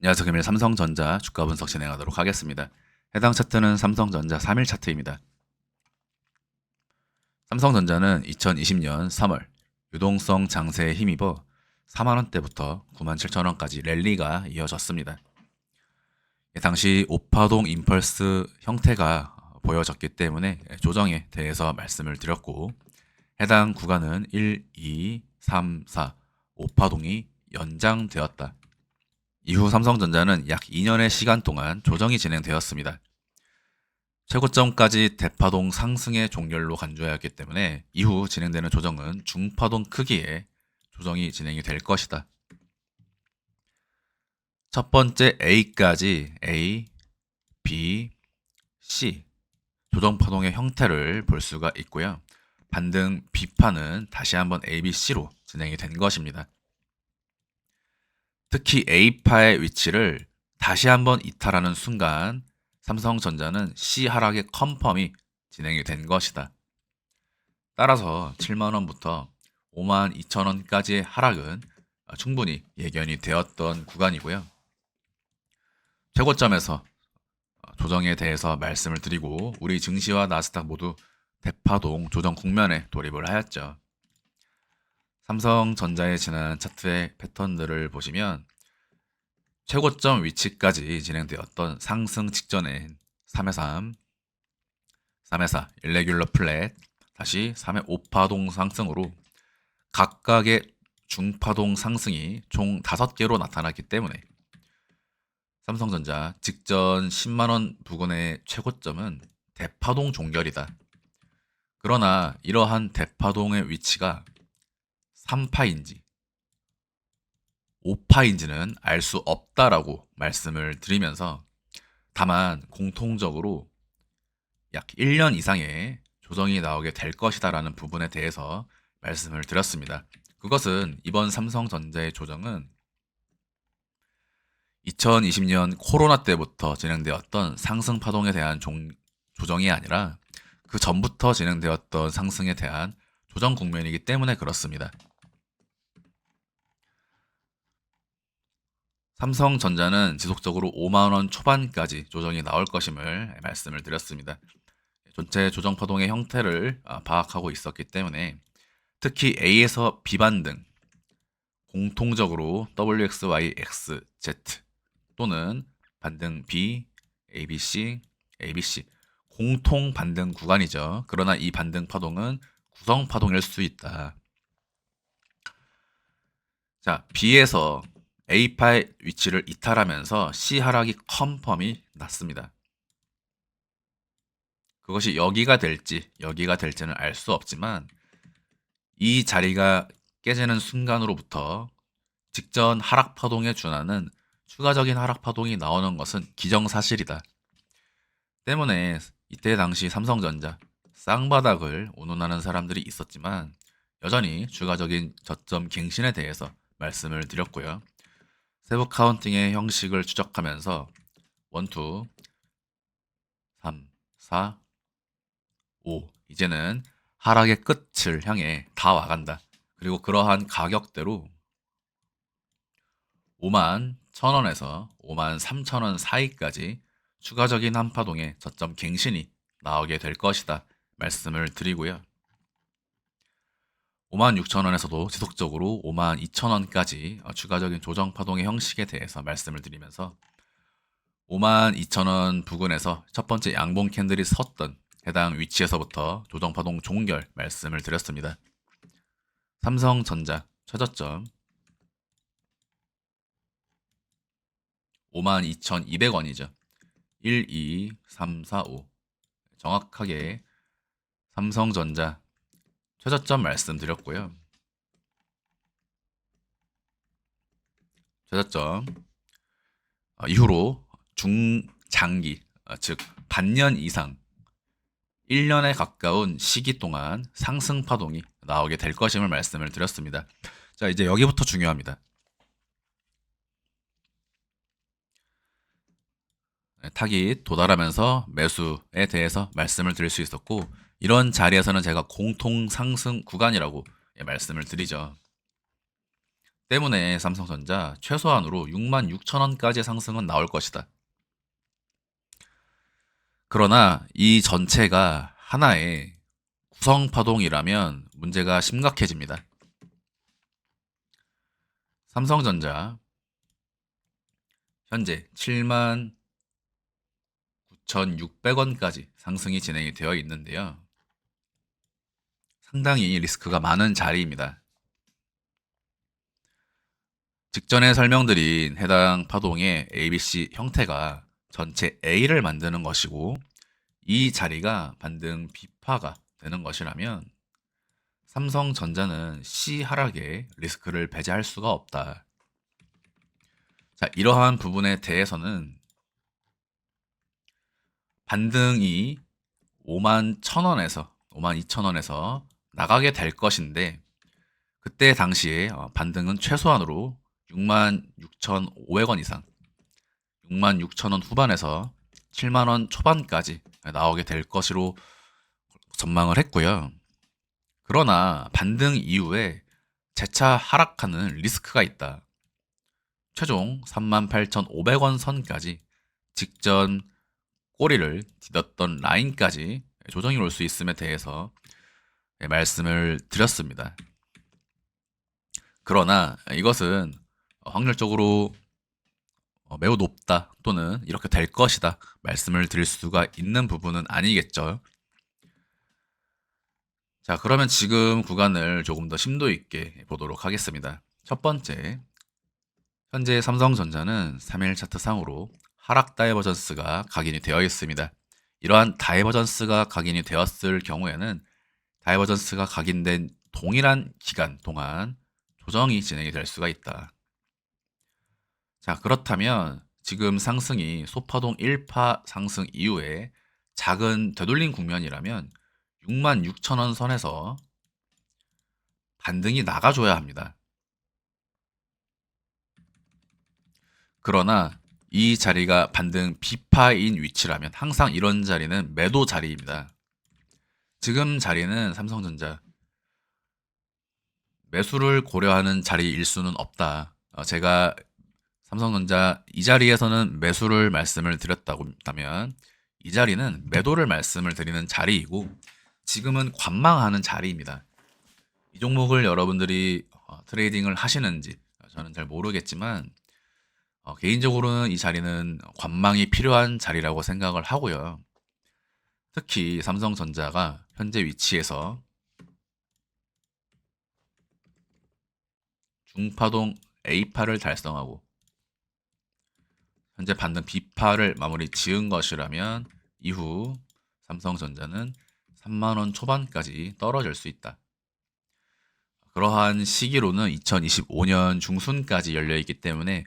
안녕하세요. 금일 삼성전자 주가 분석 진행하도록 하겠습니다. 해당 차트는 삼성전자 3일 차트입니다. 삼성전자는 2020년 3월 유동성 장세에 힘입어 4만원대부터 97,000원까지 랠리가 이어졌습니다. 당시 오파동 임펄스 형태가 보여졌기 때문에 조정에 대해서 말씀을 드렸고, 해당 구간은 1, 2, 3, 4 오파동이 연장되었다. 이후 삼성전자는 약 2년의 시간 동안 조정이 진행되었습니다. 최고점까지 대파동 상승의 종결로 간주하였기 때문에 이후 진행되는 조정은 중파동 크기의 조정이 진행이 될 것이다. 첫 번째 A까지 A, B, C 조정파동의 형태를 볼 수가 있고요. 반등 B파는 다시 한번 A, B, C로 진행이 된 것입니다. 특히 A파의 위치를 다시 한번 이탈하는 순간 삼성전자는 C 하락의 컨펌이 진행이 된 것이다. 따라서 7만원부터 52,000원까지의 하락은 충분히 예견이 되었던 구간이고요. 최고점에서 조정에 대해서 말씀을 드리고 우리 증시와 나스닥 모두 대파동 조정 국면에 돌입을 하였죠. 삼성전자의 지난 차트의 패턴들을 보시면 최고점 위치까지 진행되었던 상승 직전엔 3회3, 3회4, 일레귤러 플랫, 다시 3회 5파동 상승으로 각각의 중파동 상승이 총 5개로 나타났기 때문에 삼성전자 직전 10만원 부근의 최고점은 대파동 종결이다. 그러나 이러한 대파동의 위치가 3파인지 5파인지는 알 수 없다라고 말씀을 드리면서, 다만 공통적으로 약 1년 이상의 조정이 나오게 될 것이다라는 부분에 대해서 말씀을 드렸습니다. 그것은 이번 삼성전자의 조정은 2020년 코로나 때부터 진행되었던 상승 파동에 대한 조정이 아니라 그 전부터 진행되었던 상승에 대한 조정 국면이기 때문에 그렇습니다. 삼성전자는 지속적으로 5만원 초반까지 조정이 나올 것임을 말씀을 드렸습니다. 전체 조정 파동의 형태를 파악하고 있었기 때문에 특히 A에서 B 반등, 공통적으로 WXYXZ 또는 반등 B, ABC, ABC 공통 반등 구간이죠. 그러나 이 반등 파동은 구성 파동일 수 있다. 자, B에서 A파의 위치를 이탈하면서 C 하락이 컨펌이 났습니다. 그것이 여기가 될지는 알 수 없지만 이 자리가 깨지는 순간으로부터 직전 하락 파동에 준하는 추가적인 하락 파동이 나오는 것은 기정사실이다. 때문에 이때 당시 삼성전자 쌍바닥을 운운하는 사람들이 있었지만 여전히 추가적인 저점 갱신에 대해서 말씀을 드렸고요. 세부 카운팅의 형식을 추적하면서 1, 2, 3, 4, 5 이제는 하락의 끝을 향해 다 와간다. 그리고 그러한 가격대로 5만 1,000원에서 5만 3,000원 사이까지 추가적인 한파동의 저점 갱신이 나오게 될 것이다 말씀을 드리고요. 5만 6,000원에서도 지속적으로 5만 2,000원까지 추가적인 조정 파동의 형식에 대해서 말씀을 드리면서 5만 2,000원 부근에서 첫 번째 양봉 캔들이 섰던 해당 위치에서부터 조정 파동 종결 말씀을 드렸습니다. 삼성전자 최저점 52,200원이죠. 1, 2, 3, 4, 5 정확하게 삼성전자 최저점 말씀드렸고요. 최저점 이후로 중장기 즉 반년 이상 1년에 가까운 시기 동안 상승 파동이 나오게 될 것임을 말씀을 드렸습니다. 자, 이제 여기부터 중요합니다. 타깃 도달하면서 매수에 대해서 말씀을 드릴 수 있었고, 이런 자리에서는 제가 공통 상승 구간이라고 말씀을 드리죠. 때문에 삼성전자 최소한으로 66,000원까지 상승은 나올 것이다. 그러나 이 전체가 하나의 구성파동이라면 문제가 심각해집니다. 삼성전자 현재 79,600원까지 상승이 진행이 되어 있는데요. 상당히 리스크가 많은 자리입니다. 직전에 설명드린 해당 파동의 ABC 형태가 전체 A를 만드는 것이고 이 자리가 반등 B파가 되는 것이라면 삼성전자는 C 하락에 리스크를 배제할 수가 없다. 자, 이러한 부분에 대해서는 반등이 51,000원에서 52,000원에서 나가게 될 것인데 그때 당시에 반등은 최소한으로 66,500원 이상 66,000원 후반에서 7만원 초반까지 나오게 될 것으로 전망을 했고요. 그러나 반등 이후에 재차 하락하는 리스크가 있다. 최종 38,500원 선까지 직전 꼬리를 디뎠던 라인까지 조정이 올 수 있음에 대해서 말씀을 드렸습니다. 그러나 이것은 확률적으로 매우 높다 또는 이렇게 될 것이다 말씀을 드릴 수가 있는 부분은 아니겠죠. 자, 그러면 지금 구간을 조금 더 심도 있게 보도록 하겠습니다. 첫 번째, 현재 삼성전자는 3일 차트 상으로 하락 다이버전스가 각인이 되어 있습니다. 이러한 다이버전스가 각인이 되었을 경우에는 다이버전스가 각인된 동일한 기간 동안 조정이 진행이 될 수가 있다. 자, 그렇다면 지금 상승이 소파동 1파 상승 이후에 작은 되돌림 국면이라면 66,000원 선에서 반등이 나가줘야 합니다. 그러나 이 자리가 반등 B파인 위치라면 항상 이런 자리는 매도 자리입니다. 지금 자리는 삼성전자 매수를 고려하는 자리일 수는 없다. 제가 삼성전자 이 자리에서는 매수를 말씀을 드렸다고 한다면 이 자리는 매도를 말씀을 드리는 자리이고 지금은 관망하는 자리입니다. 이 종목을 여러분들이 트레이딩을 하시는지 저는 잘 모르겠지만 개인적으로는 이 자리는 관망이 필요한 자리라고 생각을 하고요. 특히 삼성전자가 현재 위치에서 중파동 A파를 달성하고 현재 반등 B파를 마무리 지은 것이라면 이후 삼성전자는 3만원 초반까지 떨어질 수 있다. 그러한 시기로는 2025년 중순까지 열려있기 때문에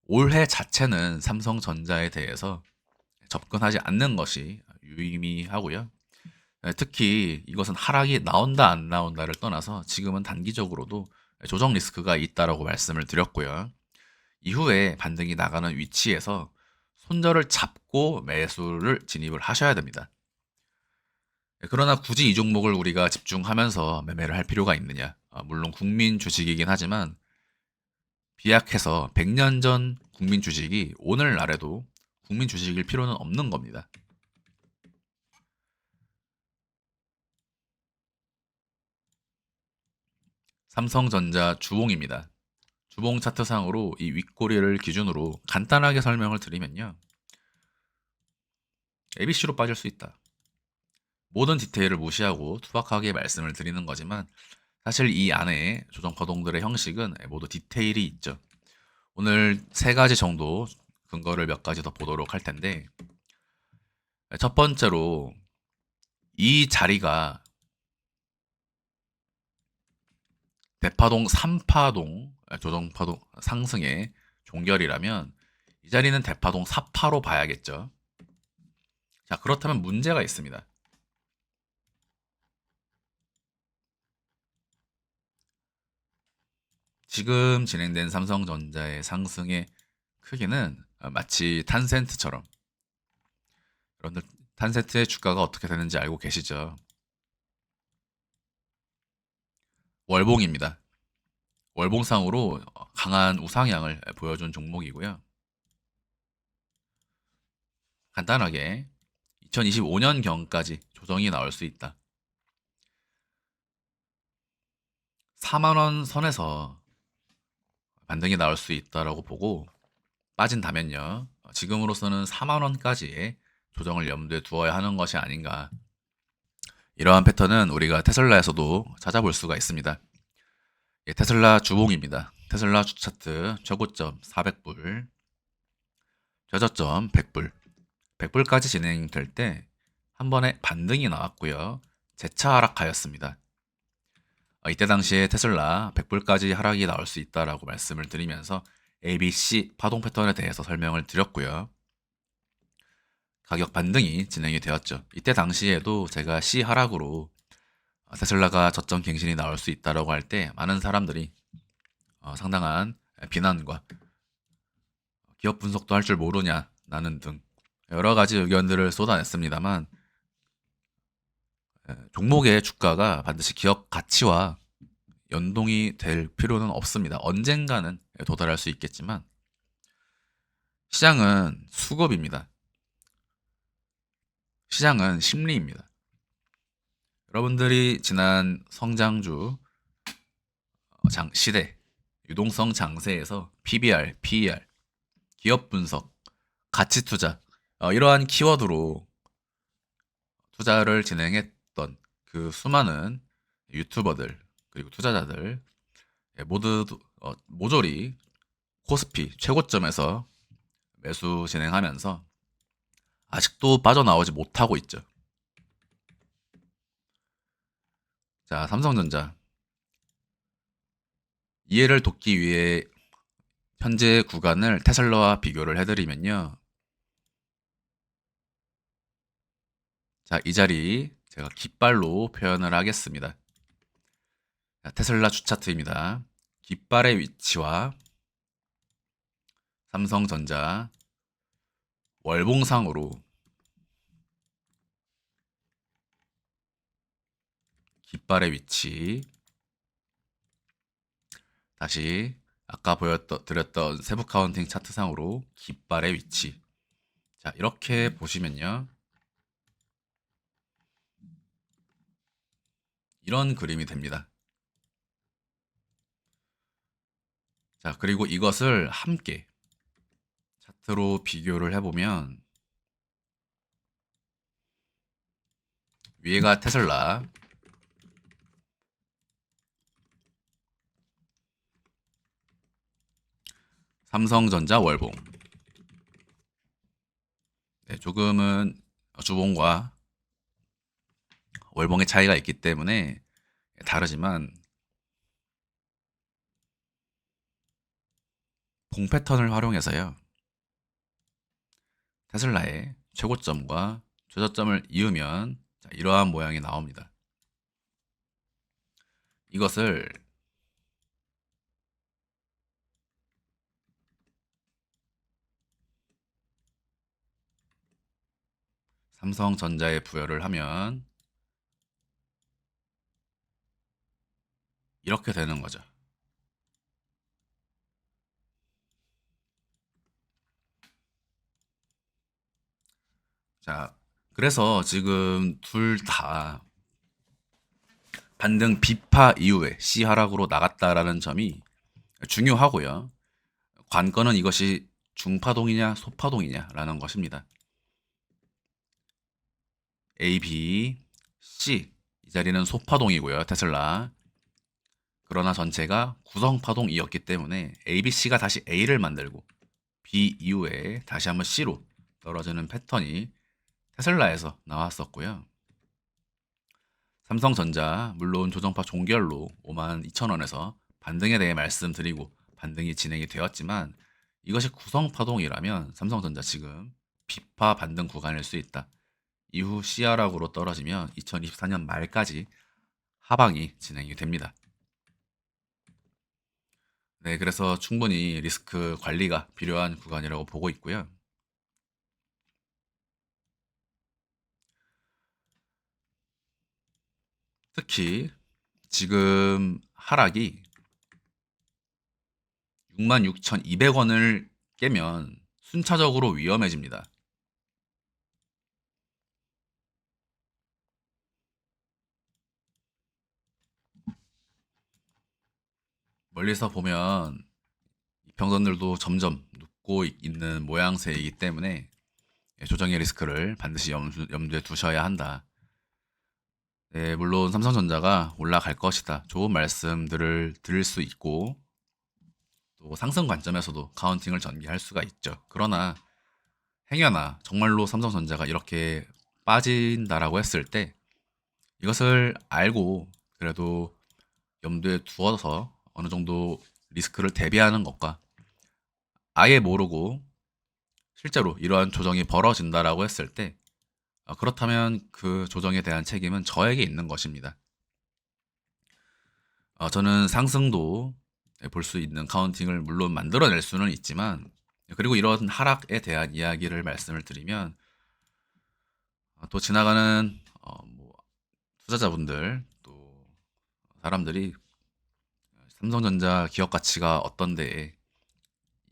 올해 자체는 삼성전자에 대해서 접근하지 않는 것이 유의미하고요. 특히 이것은 하락이 나온다 안 나온다를 떠나서 지금은 단기적으로도 조정 리스크가 있다라고 말씀을 드렸고요. 이후에 반등이 나가는 위치에서 손절을 잡고 매수를 진입을 하셔야 됩니다. 그러나 굳이 이 종목을 우리가 집중하면서 매매를 할 필요가 있느냐? 물론 국민 주식이긴 하지만 비약해서 100년 전 국민 주식이 오늘날에도 국민 주식일 필요는 없는 겁니다. 삼성전자 주봉입니다. 주봉 차트상으로 이 윗꼬리를 기준으로 간단하게 설명을 드리면요. ABC로 빠질 수 있다. 모든 디테일을 무시하고 투박하게 말씀을 드리는 거지만 사실 이 안에 조정 파동들의 형식은 모두 디테일이 있죠. 오늘 세 가지 정도 근거를 몇 가지 더 보도록 할 텐데 첫 번째로 이 자리가 대파동 3파동 조정파동 상승의 종결이라면 이 자리는 대파동 4파로 봐야겠죠. 자, 그렇다면 문제가 있습니다. 지금 진행된 삼성전자의 상승의 크기는 마치 탄센트처럼 여러분들 탄센트의 주가가 어떻게 되는지 알고 계시죠? 월봉입니다. 월봉상으로 강한 우상향을 보여준 종목이고요. 간단하게 2025년경까지 조정이 나올 수 있다. 4만 원 선에서 반등이 나올 수 있다라고 보고 빠진다면요. 지금으로서는 4만 원까지의 조정을 염두에 두어야 하는 것이 아닌가. 이러한 패턴은 우리가 테슬라에서도 찾아볼 수가 있습니다. 예, 테슬라 주봉입니다. 테슬라 주차트 최고점 400불, 최저점 100불. 100불까지 진행될 때 한 번에 반등이 나왔고요. 재차 하락하였습니다. 이때 당시에 테슬라 100불까지 하락이 나올 수 있다라고 말씀을 드리면서 ABC 파동 패턴에 대해서 설명을 드렸고요. 가격 반등이 진행이 되었죠. 이때 당시에도 제가 C 하락으로 테슬라가 저점 갱신이 나올 수 있다라고 할 때 많은 사람들이 상당한 비난과 기업 분석도 할 줄 모르냐 나는 등 여러 가지 의견들을 쏟아냈습니다만 종목의 주가가 반드시 기업 가치와 연동이 될 필요는 없습니다. 언젠가는 도달할 수 있겠지만 시장은 수급입니다. 시장은 심리입니다. 여러분들이 지난 성장주 시대 유동성 장세에서 PBR, PER, 기업 분석, 가치 투자 이러한 키워드로 투자를 진행했던 그 수많은 유튜버들 그리고 투자자들 모두 모조리 코스피 최고점에서 매수 진행하면서 아직도 빠져나오지 못하고 있죠. 자, 삼성전자 이해를 돕기 위해 현재 구간을 테슬라와 비교를 해드리면요. 자, 이 자리 제가 깃발로 표현을 하겠습니다. 자, 테슬라 주차트입니다. 깃발의 위치와 삼성전자 월봉상으로 깃발의 위치 다시 아까 드렸던 세부 카운팅 차트상으로 깃발의 위치 자 이렇게 보시면요 이런 그림이 됩니다. 자 그리고 이것을 함께 차트로 비교를 해보면 위에가 테슬라 삼성전자 월봉 네, 조금은 주봉과 월봉의 차이가 있기 때문에 다르지만 봉 패턴을 활용해서요 테슬라의 최고점과 최저점을 이으면 자, 이러한 모양이 나옵니다. 이것을 삼성전자에 부여를 하면 이렇게 되는 거죠. 자, 그래서 지금 둘 다 반등 비파 이후에 C 하락으로 나갔다라는 점이 중요하고요. 관건은 이것이 중파동이냐 소파동이냐라는 것입니다. A, B, C 이 자리는 소파동이고요. 테슬라. 그러나 전체가 구성파동이었기 때문에 A, B, C가 다시 A를 만들고 B 이후에 다시 한번 C로 떨어지는 패턴이 테슬라에서 나왔었고요. 삼성전자 물론 조정파 종결로 52,000원에서 반등에 대해 말씀드리고 반등이 진행이 되었지만 이것이 구성파동이라면 삼성전자 지금 비파 반등 구간일 수 있다. 이후 C하락으로 떨어지면 2024년 말까지 하방이 진행이 됩니다. 네, 그래서 충분히 리스크 관리가 필요한 구간이라고 보고 있고요. 특히 지금 하락이 66,200원을 깨면 순차적으로 위험해집니다. 멀리서 보면 이평선들도 점점 눕고 있는 모양새이기 때문에 조정의 리스크를 반드시 염두에 두셔야 한다. 네, 물론 삼성전자가 올라갈 것이다. 좋은 말씀들을 드릴 수 있고 또 상승 관점에서도 카운팅을 전개할 수가 있죠. 그러나 행여나 정말로 삼성전자가 이렇게 빠진다라고 했을 때 이것을 알고 그래도 염두에 두어서 어느 정도 리스크를 대비하는 것과 아예 모르고 실제로 이러한 조정이 벌어진다라고 했을 때 그렇다면 그 조정에 대한 책임은 저에게 있는 것입니다. 저는 상승도 볼 수 있는 카운팅을 물론 만들어낼 수는 있지만 그리고 이런 하락에 대한 이야기를 말씀을 드리면 또 지나가는 뭐 투자자분들 또 사람들이 삼성전자 기업 가치가 어떤데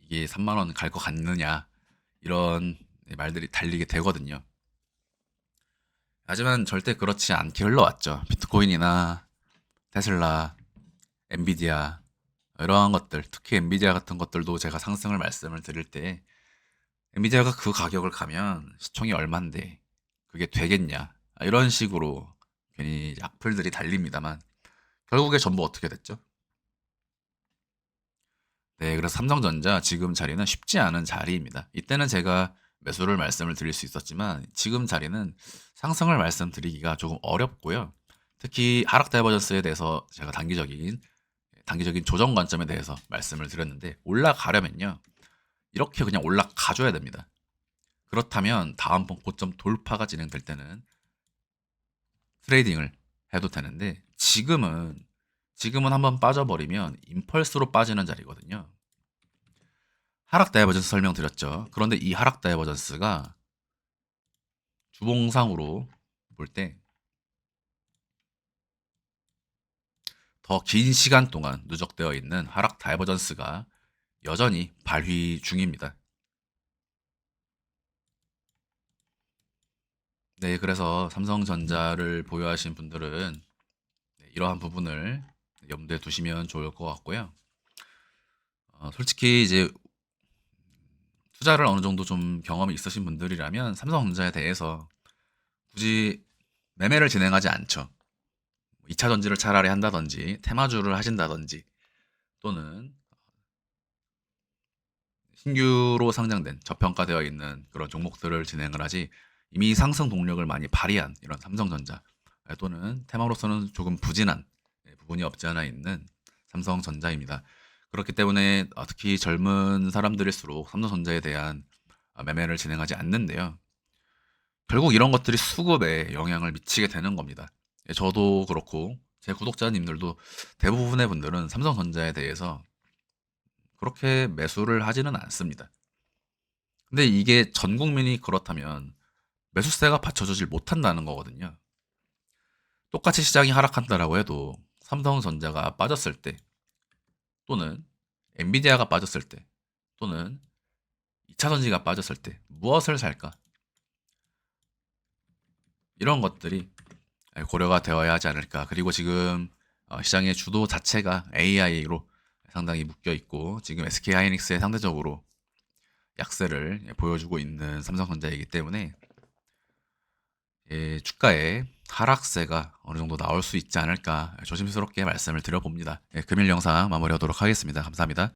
이게 3만 원 갈 것 같느냐 이런 말들이 달리게 되거든요. 하지만 절대 그렇지 않게 흘러왔죠. 비트코인이나 테슬라, 엔비디아 이러한 것들, 특히 엔비디아 같은 것들도 제가 상승을 말씀을 드릴 때 엔비디아가 그 가격을 가면 시총이 얼만데 그게 되겠냐 이런 식으로 괜히 악플들이 달립니다만 결국에 전부 어떻게 됐죠? 네, 그래서 삼성전자 지금 자리는 쉽지 않은 자리입니다. 이때는 제가 매수를 말씀을 드릴 수 있었지만 지금 자리는 상승을 말씀드리기가 조금 어렵고요. 특히 하락 다이버전스에 대해서 제가 단기적인 조정 관점에 대해서 말씀을 드렸는데 올라가려면요. 이렇게 그냥 올라가줘야 됩니다. 그렇다면 다음번 고점 돌파가 진행될 때는 트레이딩을 해도 되는데 지금은 한번 빠져버리면 임펄스로 빠지는 자리거든요. 하락 다이버전스 설명드렸죠. 그런데 이 하락 다이버전스가 주봉상으로 볼 때 더 긴 시간 동안 누적되어 있는 하락 다이버전스가 여전히 발휘 중입니다. 네, 그래서 삼성전자를 보유하신 분들은 이러한 부분을 염두에 두시면 좋을 것 같고요. 솔직히 이제 투자를 어느 정도 좀 경험이 있으신 분들이라면 삼성전자에 대해서 굳이 매매를 진행하지 않죠. 2차 전지를 차라리 한다든지 테마주를 하신다든지 또는 신규로 상장된 저평가되어 있는 그런 종목들을 진행을 하지 이미 상승 동력을 많이 발휘한 이런 삼성전자 또는 테마로서는 조금 부진한 부분이 없지 않아 있는 삼성전자입니다. 그렇기 때문에 특히 젊은 사람들일수록 삼성전자에 대한 매매를 진행하지 않는데요. 결국 이런 것들이 수급에 영향을 미치게 되는 겁니다. 저도 그렇고 제 구독자님들도 대부분의 분들은 삼성전자에 대해서 그렇게 매수를 하지는 않습니다. 근데 이게 전 국민이 그렇다면 매수세가 받쳐주질 못한다는 거거든요. 똑같이 시장이 하락한다라고 해도 삼성전자가 빠졌을 때 또는 엔비디아가 빠졌을 때 또는 2차 전지가 빠졌을 때 무엇을 살까? 이런 것들이 고려가 되어야 하지 않을까. 그리고 지금 시장의 주도 자체가 AI로 상당히 묶여 있고 지금 SK 하이닉스에 상대적으로 약세를 보여주고 있는 삼성전자이기 때문에 주가의 하락세가 어느 정도 나올 수 있지 않을까 조심스럽게 말씀을 드려봅니다. 금일 영상 마무리하도록 하겠습니다. 감사합니다.